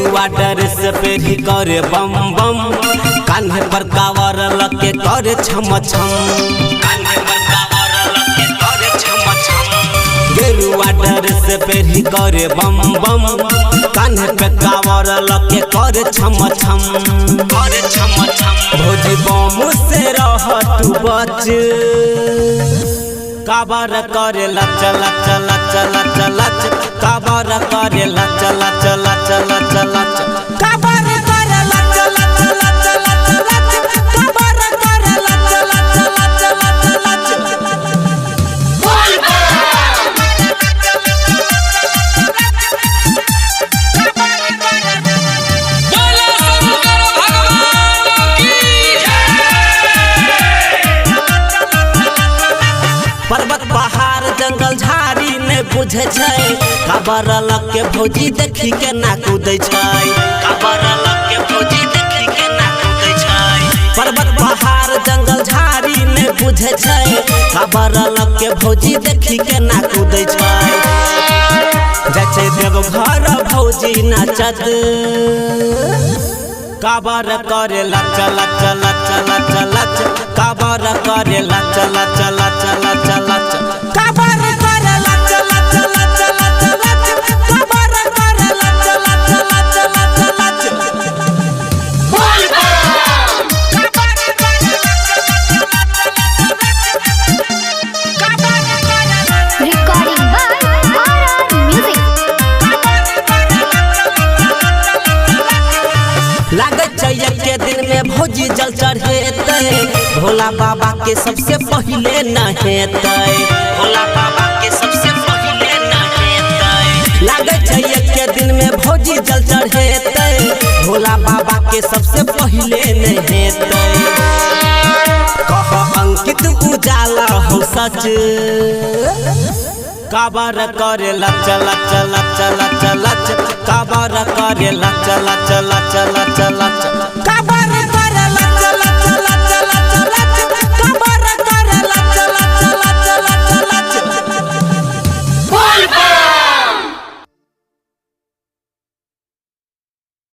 गेरुआ ड्रेस पे ही करे बम बम, कान्हे पर कावर लके करे छम छम, कान्हे पर कावर लके करे छम छम। गेरुआ ड्रेस पे ही करे बम बम, कान्हे पे कावर लके करे छम छम, करे छम छम। भौजी बम से रह तू बच, काबर करे लच लच लच लच लच, काबर करे लच लच लच लच लच, काबर करे लच लच लच लच लच, काबर करे लच लच लच लच लच। पर्वत पहाड़ जंगल झाड़ी ने बुझे छै, काबर लके भौजी देखी के ना कूदै छै, काबर लके भौजी देखी के ना कूदै छै। पर्वत पहाड़ जंगल झाड़ी ने बुझे छै, काबर लके भौजी देखी के ना कूदै छै। जैसे देवघर भौजी नाचत, काबर करे लच लच लच लच लच, काबर करे लच लच लच लच लच, काबर करे लच लच लच लच लच, काबर करे लच लच लच लच लच। Recording by RR Music. लागत छै के दिन में भौजी जल चढ़ेते, भोला बाबा के सबसे पहले नहेते, भोला बाबा के सबसे पहले नहेते। लागत छै के दिन में भौजी जल चढ़ेते, भोला बाबा के सबसे पहले नहेते। कह अंकित उजाला हो सच, काबर करे लच लच लच लच लच, काबर करे लच लच लच लच लच, काबर